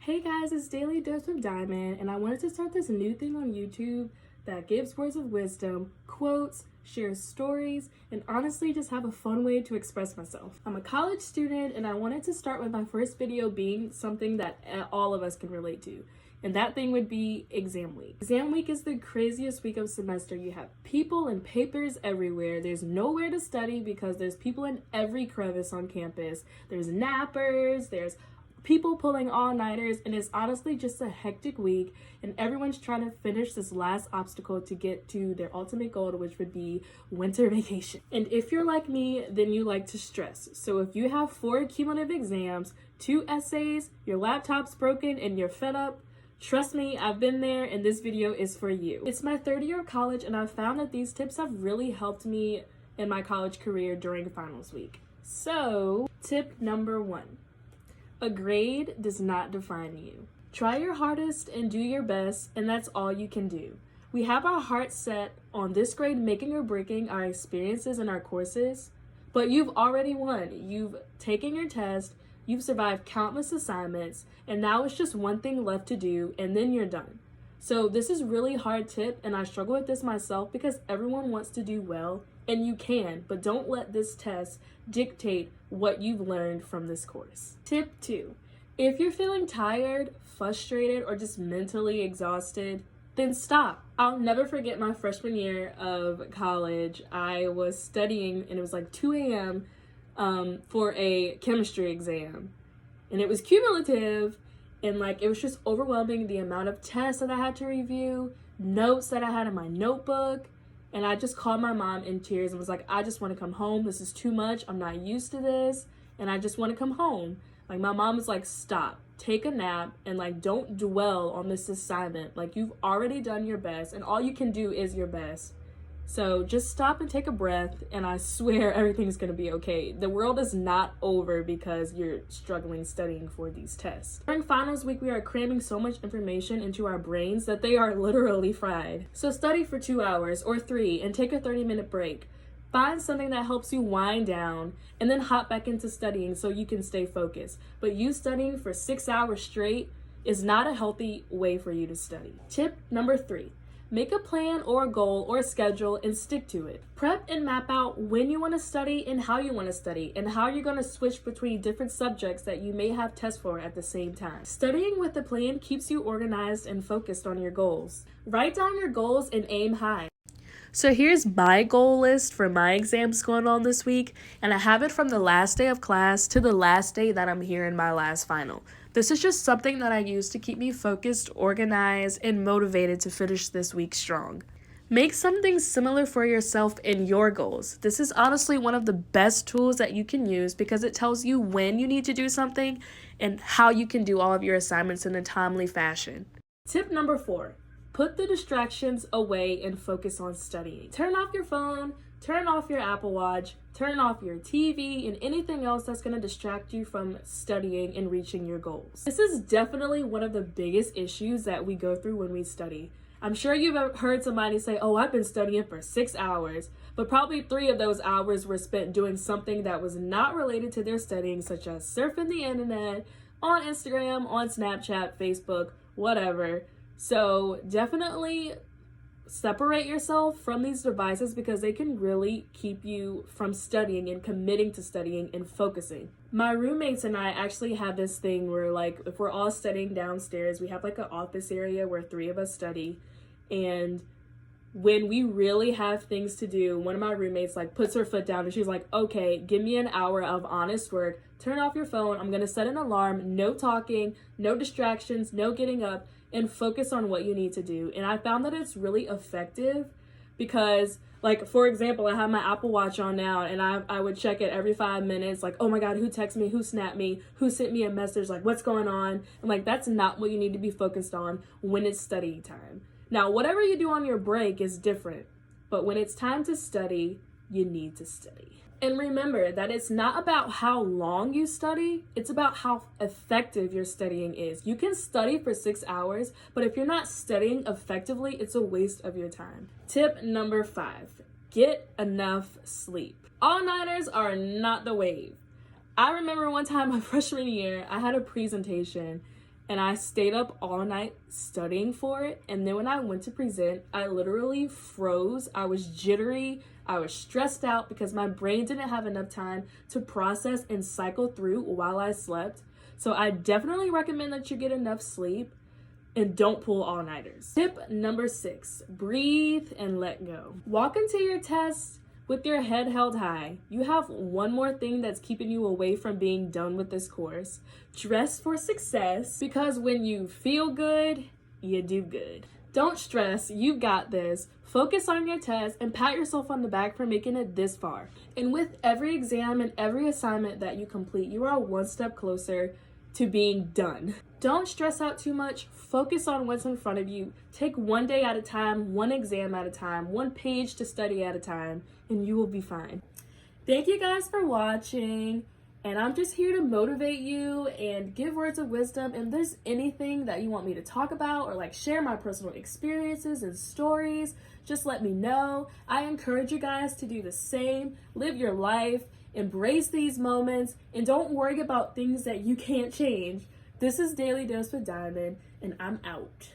Hey guys, it's Daily Dose with Diamond, and I wanted to start this new thing on YouTube that gives words of wisdom, quotes, shares stories, and honestly just have a fun way to express myself. I'm a college student, and I wanted to start with my first video being something that all of us can relate to. And that thing would be exam week. Exam week is the craziest week of semester. You have people and papers everywhere. There's nowhere to study because there's people in every crevice on campus. There's nappers, there's people pulling all-nighters, and it's honestly just a hectic week, and everyone's trying to finish this last obstacle to get to their ultimate goal, which would be winter vacation. And if you're like me, then you like to stress. So if you have 4 cumulative exams, 2 essays, your laptop's broken, and you're fed up, trust me, I've been there, and this video is for you. It's my 3rd year of college, and I've found that these tips have really helped me in my college career during finals week. So, tip number 1. A grade does not define you. Try your hardest and do your best, and that's all you can do. We have our hearts set on this grade making or breaking our experiences and our courses, but you've already won. You've taken your test, you've survived countless assignments, and now it's just one thing left to do, and then you're done. So this is really hard tip, and I struggle with this myself because everyone wants to do well, and you can, but don't let this test dictate what you've learned from this course. Tip 2. If you're feeling tired, frustrated, or just mentally exhausted, then stop. I'll never forget my freshman year of college. I was studying, and it was like 2 a.m. For a chemistry exam. And it was cumulative, and it was just overwhelming, the amount of tests that I had to review, notes that I had in my notebook. And I just called my mom in tears and was like, I just want to come home. This is too much. I'm not used to this. And I just want to come home. My mom was like, stop, take a nap, and don't dwell on this assignment. You've already done your best, and all you can do is your best. So just stop and take a breath, and I swear everything's going to be okay. The world is not over because you're struggling studying for these tests. During finals week, we are cramming so much information into our brains that they are literally fried. So study for 2 hours or 3 and take a 30-minute break. Find something that helps you wind down and then hop back into studying so you can stay focused. But you studying for 6 hours straight is not a healthy way for you to study. Tip number 3. Make a plan or a goal or a schedule and stick to it. Prep and map out when you want to study and how you want to study and how you're going to switch between different subjects that you may have tests for at the same time. Studying with a plan keeps you organized and focused on your goals. Write down your goals and aim high. So here's my goal list for my exams going on this week, and I have it from the last day of class to the last day that I'm here in my last final. This is just something that I use to keep me focused, organized, and motivated to finish this week strong. Make something similar for yourself in your goals. This is honestly one of the best tools that you can use because it tells you when you need to do something and how you can do all of your assignments in a timely fashion. Tip number 4. Put the distractions away and focus on studying. Turn off your phone, turn off your Apple Watch, turn off your TV, and anything else that's going to distract you from studying and reaching your goals. This is definitely one of the biggest issues that we go through when we study. I'm sure you've heard somebody say, oh, I've been studying for 6 hours, but probably 3 of those hours were spent doing something that was not related to their studying, such as surfing the internet, on Instagram, on Snapchat, Facebook, whatever. So definitely separate yourself from these devices because they can really keep you from studying and committing to studying and focusing. My roommates and I actually have this thing where if we're all studying downstairs, we have an office area where 3 of us study, and when we really have things to do, one of my roommates puts her foot down and she's like, okay, give me an hour of honest work. Turn off your phone. I'm going to set an alarm. No talking, no distractions, no getting up, and focus on what you need to do. And I found that it's really effective because, for example, I have my Apple Watch on now, and I would check it every 5 minutes, oh my God, who texted me, who snapped me, who sent me a message, what's going on? And that's not what you need to be focused on when it's study time. Now, whatever you do on your break is different, but when it's time to study, you need to study. And remember that it's not about how long you study, it's about how effective your studying is. You can study for 6 hours, but if you're not studying effectively, it's a waste of your time. Tip number 5, get enough sleep. All-nighters are not the wave. I remember one time my freshman year, I had a presentation and I stayed up all night studying for it. And then when I went to present, I literally froze. I was jittery. I was stressed out because my brain didn't have enough time to process and cycle through while I slept. So I definitely recommend that you get enough sleep and don't pull all-nighters. Tip number 6, breathe and let go. Walk into your test with your head held high. You have one more thing that's keeping you away from being done with this course. Dress for success, because when you feel good, you do good. Don't stress, you got this. Focus on your test and pat yourself on the back for making it this far. And with every exam and every assignment that you complete, you are one step closer to being done. Don't stress out too much. Focus on what's in front of you. Take one day at a time, one exam at a time, one page to study at a time, and you will be fine. Thank you guys for watching. And I'm just here to motivate you and give words of wisdom. And if there's anything that you want me to talk about or like share my personal experiences and stories, just let me know. I encourage you guys to do the same. Live your life, embrace these moments, and don't worry about things that you can't change. This is Daily Dose with Diamond, and I'm out.